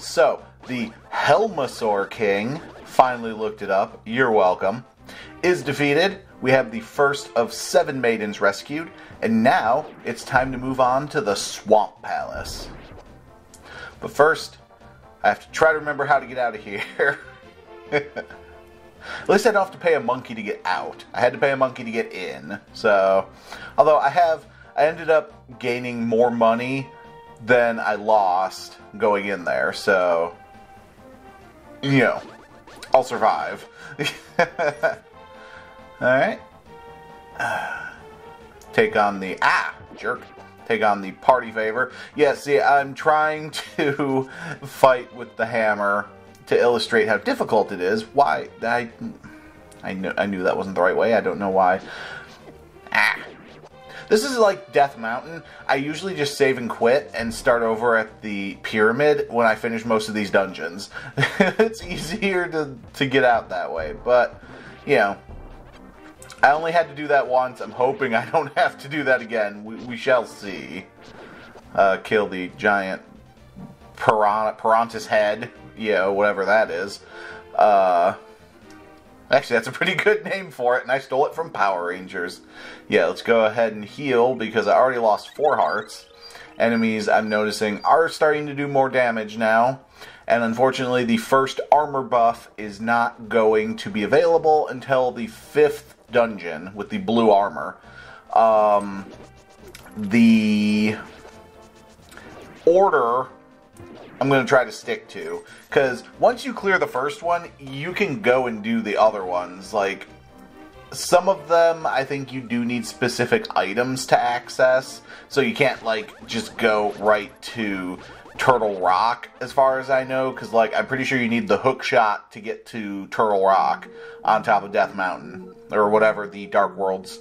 so the Helmasaur King finally looked it up. You're welcome. Is defeated. We have the first of 7 maidens rescued, and now it's time to move on to the Swamp Palace. But first, I have to try to remember how to get out of here. At least I don't have to pay a monkey to get out. I had to pay a monkey to get in. So, although I ended up gaining more money than I lost going in there. So, you know, I'll survive. Alright. Take on the... jerk. Take on the party favor. Yeah, see, I'm trying to fight with the hammer to illustrate how difficult it is. Why? I knew that wasn't the right way. I don't know why. This is like Death Mountain. I usually just save and quit and start over at the pyramid when I finish most of these dungeons. It's easier to get out that way, but, you know, I only had to do that once. I'm hoping I don't have to do that again. We shall see. Kill the giant Pirantis head. Yeah, whatever that is. Actually, that's a pretty good name for it, and I stole it from Power Rangers. Yeah, let's go ahead and heal, because I already lost 4 hearts. Enemies, I'm noticing, are starting to do more damage now. And unfortunately, the first armor buff is not going to be available until the 5th dungeon with the blue armor. The order I'm going to try to stick to, because once you clear the first one, you can go and do the other ones. Like, some of them, I think you do need specific items to access, so you can't, like, just go right to Turtle Rock, as far as I know, because, like, I'm pretty sure you need the HOOKshot to get to Turtle Rock on top of Death Mountain, or whatever the Dark Worlds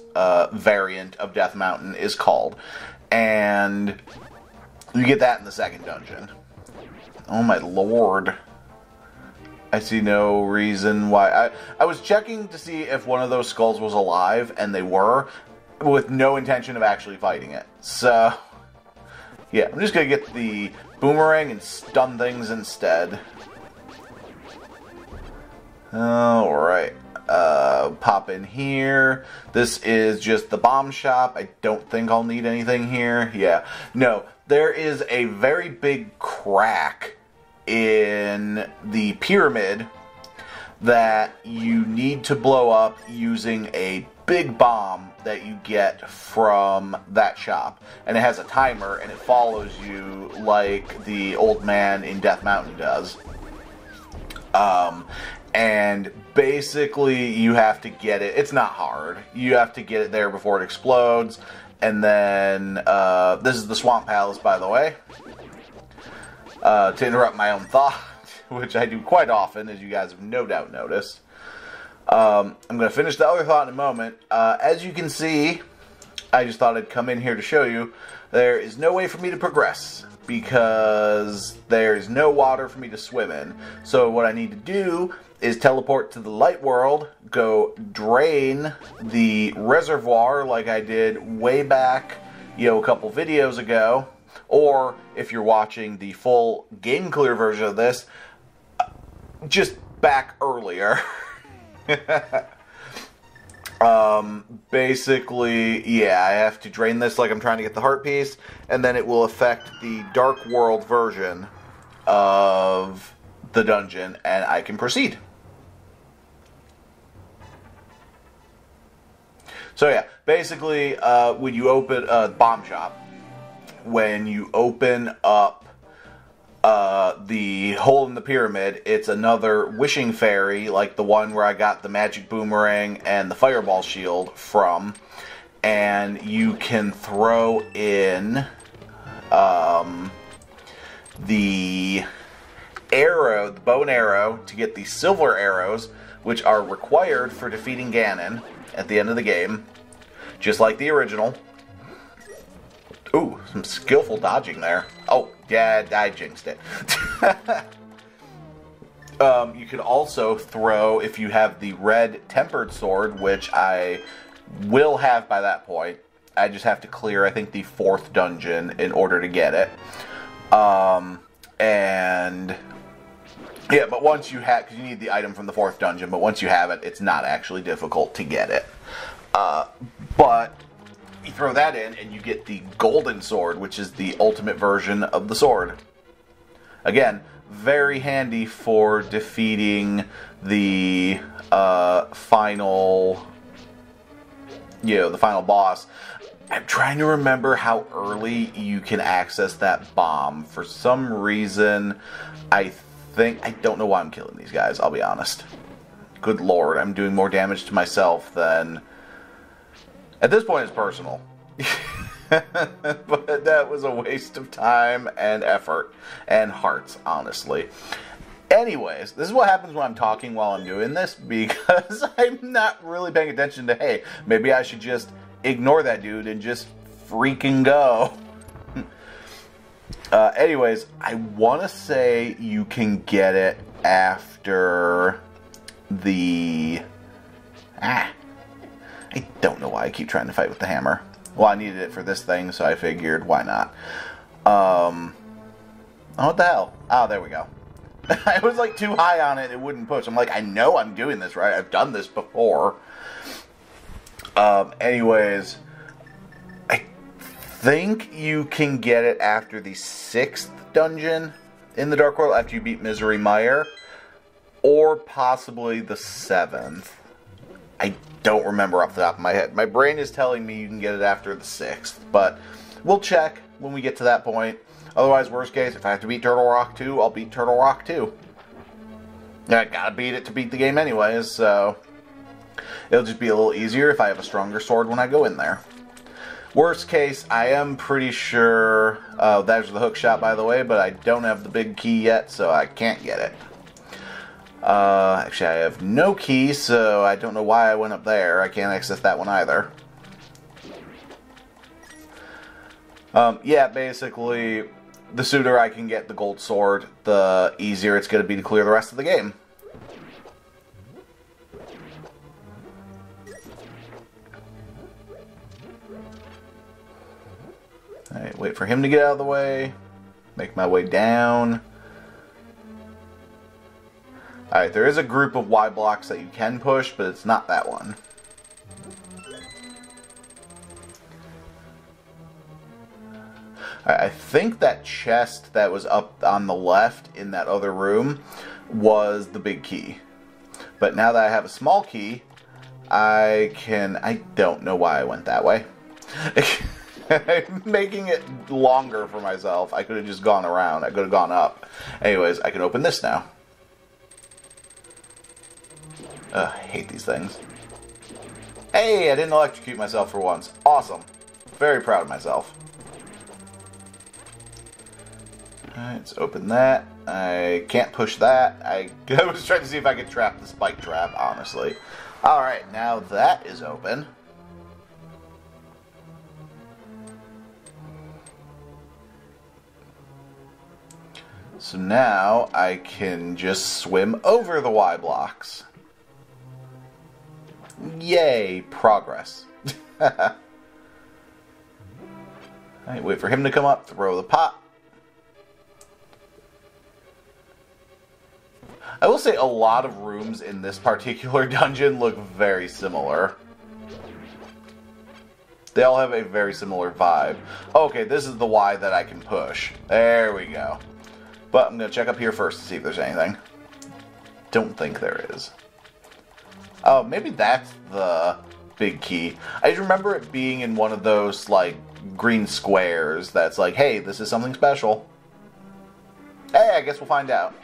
variant of Death Mountain is called. And you get that in the second dungeon. Oh my lord. I see no reason why. I was checking to see if one of those skulls was alive, and they were, with no intention of actually fighting it. So, yeah, I'm just going to get the boomerang and stun things instead. Alright. Pop in here. This is just the bomb shop. I don't think I'll need anything here. Yeah. No, there is a very big crack in the pyramid that you need to blow up using a big bomb that you get from that shop. And it has a timer, and it follows you like the old man in Death Mountain does. And basically you have to get it. It's not hard. You have to get it there before it explodes. And then, this is the Swamp Palace, by the way. To interrupt my own thought, which I do quite often, as you guys have no doubt noticed. I'm going to finish the other thought in a moment. As you can see, I just thought I'd come in here to show you, there is no way for me to progress, because there's no water for me to swim in. So what I need to do is teleport to the light world, go drain the reservoir like I did way back, a couple videos ago, or if you're watching the full game clear version of this, just back earlier. Basically, yeah, I have to drain this like I'm trying to get the heart piece, and then it will affect the Dark World version of the dungeon, and I can proceed. So yeah, basically, when you open a bomb shop, when you open up the hole in the pyramid, it's another wishing fairy, like the one where I got the magic boomerang and the fireball shield from, and you can throw in the arrow, the bow and arrow, to get the silver arrows, which are required for defeating Ganon at the end of the game, just like the original. Ooh, some skillful dodging there. Oh, yeah, I jinxed it. You can also throw, if you have the red tempered sword, which I will have by that point. I just have to clear, I think, the 4th dungeon in order to get it. And Yeah, but once you have, because you need the item from the 4th dungeon, but once you have it, it's not actually difficult to get it. But you throw that in, and you get the golden sword, which is the ultimate version of the sword. Again, very handy for defeating the final, the final boss. I'm trying to remember how early you can access that bomb. For some reason, I don't know why I'm killing these guys, I'll be honest. Good lord, I'm doing more damage to myself than... At this point, it's personal. But that was a waste of time and effort and hearts, honestly. Anyways, this is what happens when I'm talking while I'm doing this, because I'm not really paying attention to, hey, maybe I should just ignore that dude and just freaking go. Anyways, I want to say you can get it after the... I don't know why I keep trying to fight with the hammer. Well, I needed it for this thing, so I figured, why not? Oh, what the hell? Oh, there we go. I was like too high on it, it wouldn't push. I'm like, I know I'm doing this right. I've done this before. Anyways, I think you can get it after the 6th dungeon in the Dark World, after you beat Misery Mire, or possibly the 7th. I don't remember off the top of my head. My brain is telling me you can get it after the 6th, but we'll check when we get to that point. Otherwise, worst case, if I have to beat Turtle Rock 2, I'll beat Turtle Rock 2. I gotta beat it to beat the game anyways, so it'll just be a little easier if I have a stronger sword when I go in there. Worst case, I am pretty sure... there's the hookshot, by the way, but I don't have the big key yet, so I can't get it. Actually, I have no key, so I don't know why I went up there. I can't access that one either. Yeah, basically, the sooner I can get the gold sword, the easier it's going to be to clear the rest of the game. Alright, wait for him to get out of the way. Make my way down. Alright, there is a group of Y blocks that you can push, but it's not that one. I think that chest that was up on the left in that other room was the big key. But now that I have a small key, I don't know why I went that way. I'm making it longer for myself. I could have just gone around. I could have gone up. Anyways, I can open this now. Ugh, I hate these things. Hey, I didn't electrocute myself for once. Awesome. Very proud of myself. Alright, let's open that. I can't push that. I was trying to see if I could trap the spike trap, honestly. Alright, now that is open. So now I can just swim over the Y blocks. Yay, progress. Alright, wait for him to come up, throw the pot. I will say a lot of rooms in this particular dungeon look very similar. They all have a very similar vibe. Okay, this is the Y that I can push. There we go. But I'm going to check up here first to see if there's anything. Don't think there is. Oh, maybe that's the big key. I just remember it being in one of those, like, green squares that's like, hey, this is something special. Hey, I guess we'll find out.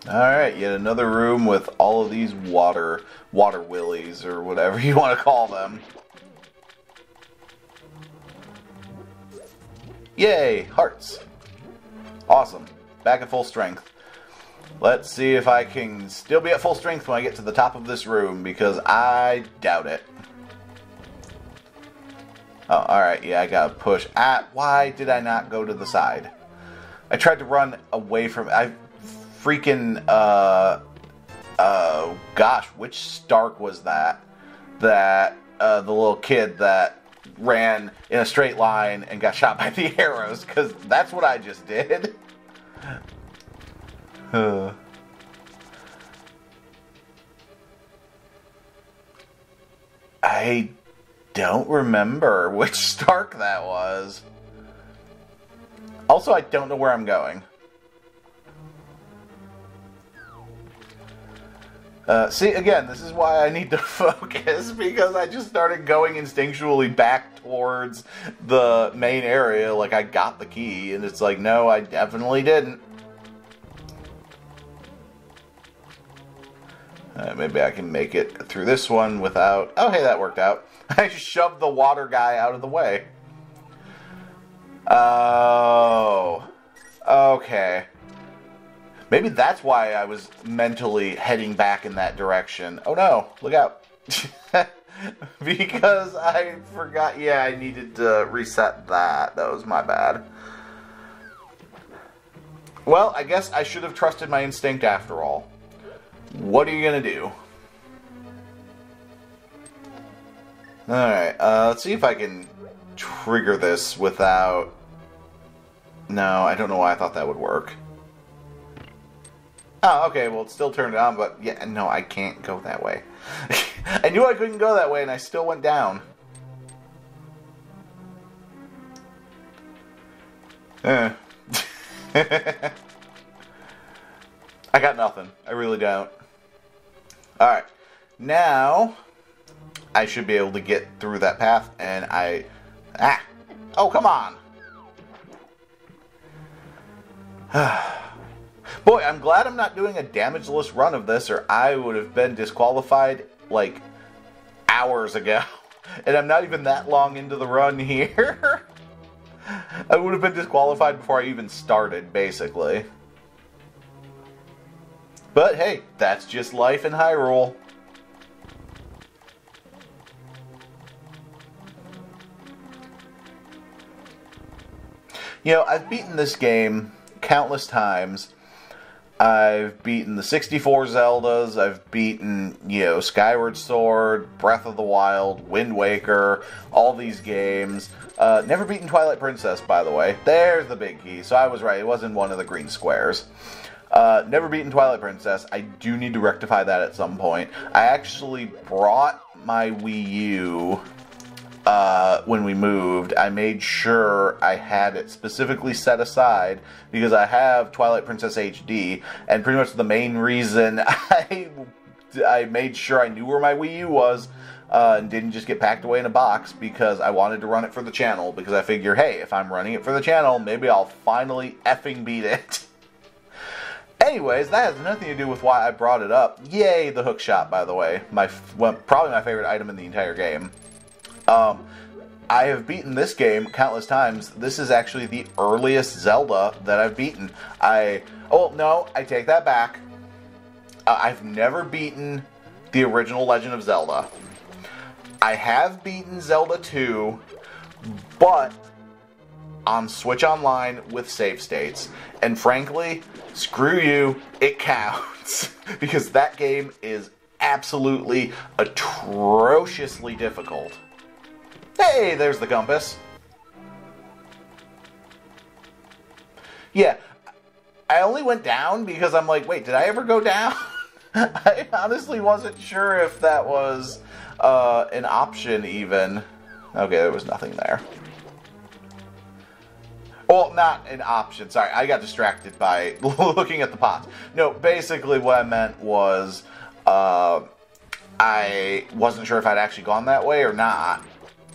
Alright, yet another room with all of these water willies, or whatever you want to call them. Yay, hearts. Awesome. Back at full strength. Let's see if I can still be at full strength when I get to the top of this room, because I doubt it. Oh, alright, yeah, I gotta push. Why did I not go to the side? I tried to run away from... gosh, which Stark was that? The little kid that ran in a straight line and got shot by the arrows, because that's what I just did. I don't remember which Stark that was. Also, I don't know where I'm going. See, again, this is why I need to focus, because I just started going instinctually back towards the main area, like I got the key, and it's like, no, I definitely didn't. Maybe I can make it through this one without... Oh, hey, that worked out. I just shoved the water guy out of the way. Oh. Okay. Maybe that's why I was mentally heading back in that direction. Oh no, look out. Because I forgot, yeah, I needed to reset that. That was my bad. Well, I guess I should have trusted my instinct after all. What are you gonna do? Alright, let's see if I can trigger this without... No, I don't know why I thought that would work. Oh, okay, well, it still turned it on, but yeah, no, I can't go that way. I knew I couldn't go that way, and I still went down. I got nothing. I really don't. Alright, now I should be able to get through that path, and I... Ah! Oh, come on! Boy, I'm glad I'm not doing a damageless run of this, or I would have been disqualified, like, hours ago. And I'm not even that long into the run here. I would have been disqualified before I even started, basically. But hey, that's just life in Hyrule. You know, I've beaten this game countless times. I've beaten the 64 Zeldas, I've beaten, you know, Skyward Sword, Breath of the Wild, Wind Waker, all these games. Never beaten Twilight Princess, by the way. There's the big key, so I was right, it wasn't one of the green squares. Never beaten Twilight Princess. I do need to rectify that at some point. I actually brought my Wii U when we moved. I made sure I had it specifically set aside because I have Twilight Princess HD, and pretty much the main reason I made sure I knew where my Wii U was and didn't just get packed away in a box, because I wanted to run it for the channel, because I figure, hey, if I'm running it for the channel, maybe I'll finally effing beat it. Anyways, that has nothing to do with why I brought it up. Yay, the HOOKshot, by the way. Probably my favorite item in the entire game. I have beaten this game countless times. This is actually the earliest Zelda that I've beaten. Oh, no, I take that back. I've never beaten the original Legend of Zelda. I have beaten Zelda 2, but on Switch Online with save states. And frankly, screw you, it counts. Because that game is absolutely atrociously difficult. Hey, there's the compass. Yeah, I only went down because I'm like, wait, did I ever go down? I honestly wasn't sure if that was an option even. Okay, there was nothing there. Well, not an option. Sorry, I got distracted by looking at the pots. No, basically what I meant was I wasn't sure if I'd actually gone that way or not,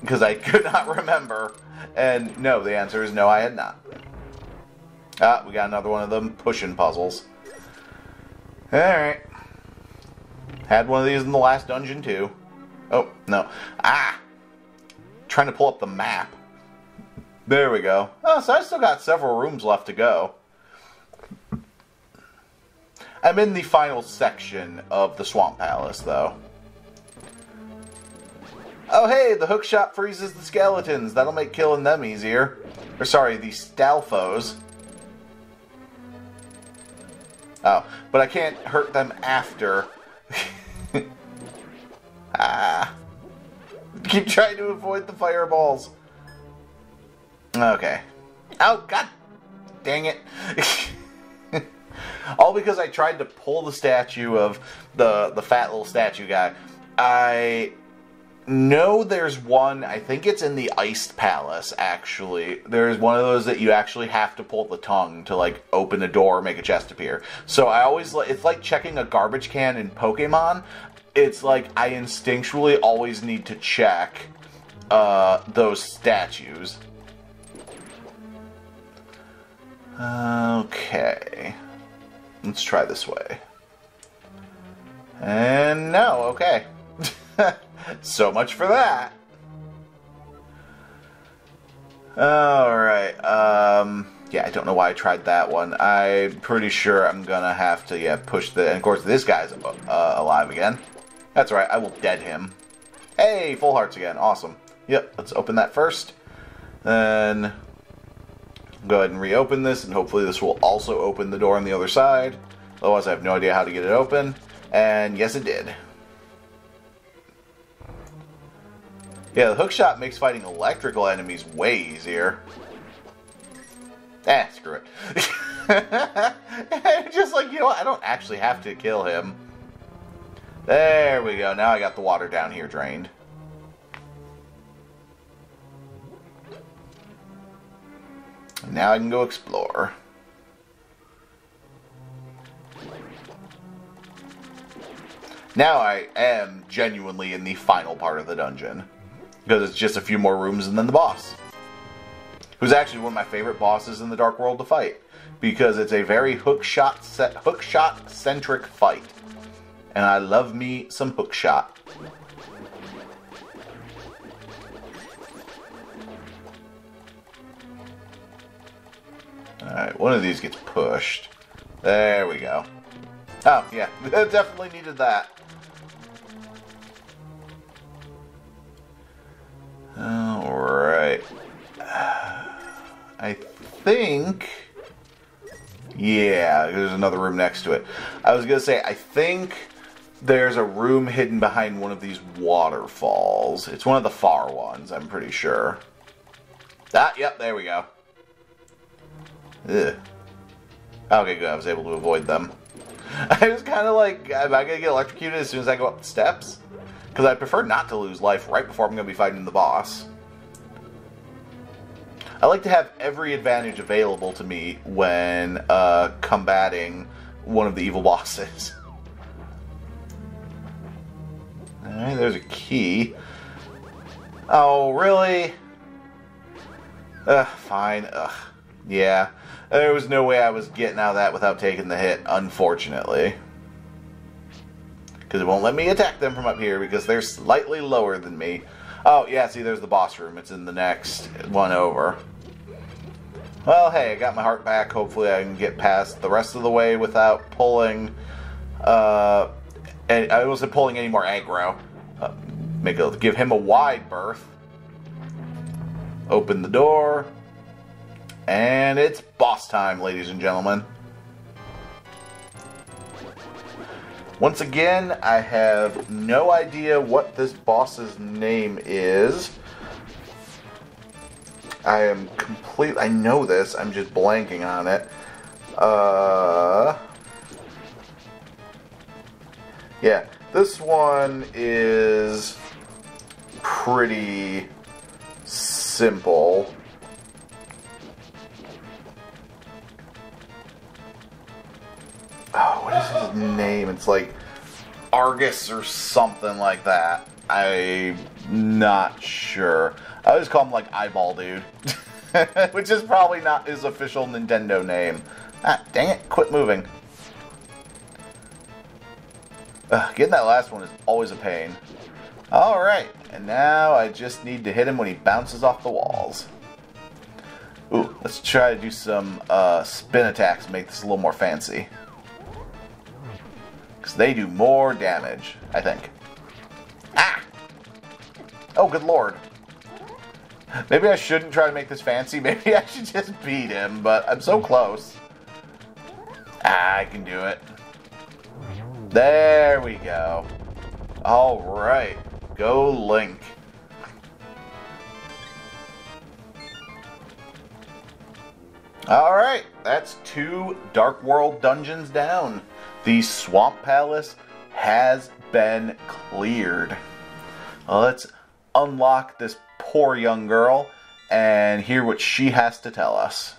because I could not remember. And no, the answer is no, I had not. Ah, we got another one of them pushing puzzles. Alright. Had one of these in the last dungeon too. Oh, no. Ah! Trying to pull up the map. There we go. Oh, so I still got several rooms left to go. I'm in the final section of the Swamp Palace, though. Oh, hey, the HOOKshot freezes the skeletons. That'll make killing them easier. Or, sorry, the Stalfos. Oh, but I can't hurt them after. Ah. Keep trying to avoid the fireballs. Okay. Oh, god dang it. All because I tried to pull the statue of the fat little statue guy. I know there's one, I think it's in the Iced Palace, actually. There's one of those that you actually have to pull the tongue to, like, open a door or make a chest appear. So I always, it's like checking a garbage can in Pokemon. It's like I instinctually always need to check those statues. Okay. Let's try this way. And no, okay. So much for that. Alright, yeah, I don't know why I tried that one. I'm pretty sure I'm gonna have to, yeah, push the... And of course, this guy's alive again. That's right, I will dead him. Hey, full hearts again, awesome. Yep, let's open that first. Then... go ahead and reopen this, and hopefully this will also open the door on the other side. Otherwise, I have no idea how to get it open. And yes, it did. Yeah, the hookshot makes fighting electrical enemies way easier. Screw it. Just like, you know what, I don't actually have to kill him. There we go, now I got the water down here drained. Now I can go explore. Now I am genuinely in the final part of the dungeon. Because it's just a few more rooms and then the boss. Who's actually one of my favorite bosses in the Dark World to fight. Because it's a very hookshot-centric fight. And I love me some hookshot. Alright, one of these gets pushed. There we go. Oh, yeah, definitely needed that. Alright. I think... yeah, there's another room next to it. I was going to say, I think there's a room hidden behind one of these waterfalls. It's one of the far ones, I'm pretty sure. Ah, yep, there we go. Ugh. Okay, good. I was able to avoid them. I was kind of like, am I going to get electrocuted as soon as I go up the steps? Because I prefer not to lose life right before I'm going to be fighting the boss. I like to have every advantage available to me when combating one of the evil bosses. Alright, there's a key. Oh, really? Fine. Ugh. Yeah. There was no way I was getting out of that without taking the hit, unfortunately. Because it won't let me attack them from up here because they're slightly lower than me. Oh, yeah, see, there's the boss room. It's in the next one over. Well, hey, I got my heart back. Hopefully I can get past the rest of the way without pulling... and I wasn't pulling any more aggro. Give him a wide berth. Open the door. And it's boss time, ladies and gentlemen. Once again, I have no idea what this boss's name is. I am I know this, I'm just blanking on it. Yeah, this one is pretty simple. Oh, what is his name? It's like Arrghus or something like that. I'm not sure. I always call him like Eyeball Dude. Which is probably not his official Nintendo name. Ah, dang it. Quit moving. Getting that last one is always a pain. Alright, and now I just need to hit him when he bounces off the walls. Ooh, let's try to do some spin attacks to make this a little more fancy. Because they do more damage, I think. Ah! Oh, good lord. Maybe I shouldn't try to make this fancy. Maybe I should just beat him, but I'm so close. Ah, I can do it. There we go. Alright. Go Link. Alright, that's 2 Dark World dungeons down. The Swamp Palace has been cleared. Let's unlock this poor young girl and hear what she has to tell us.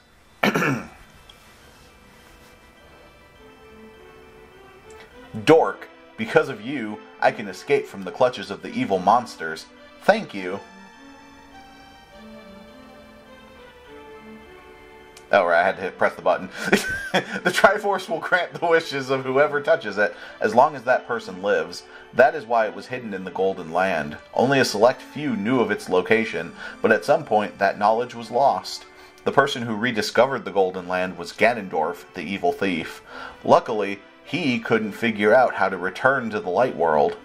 Dork, because of you, I can escape from the clutches of the evil monsters. Thank you. Oh, right, I had to press the button. The Triforce will grant the wishes of whoever touches it, as long as that person lives. That is why it was hidden in the Golden Land. Only a select few knew of its location, but at some point that knowledge was lost. The person who rediscovered the Golden Land was Ganondorf, the evil thief. Luckily, he couldn't figure out how to return to the Light World.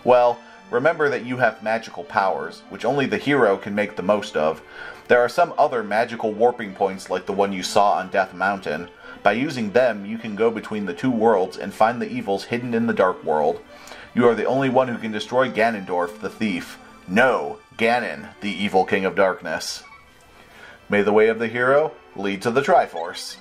Well, remember that you have magical powers, which only the hero can make the most of. There are some other magical warping points like the one you saw on Death Mountain. By using them, you can go between the 2 worlds and find the evils hidden in the Dark World. You are the only one who can destroy Ganondorf, the thief. No, Ganon, the evil king of darkness. May the way of the hero lead to the Triforce.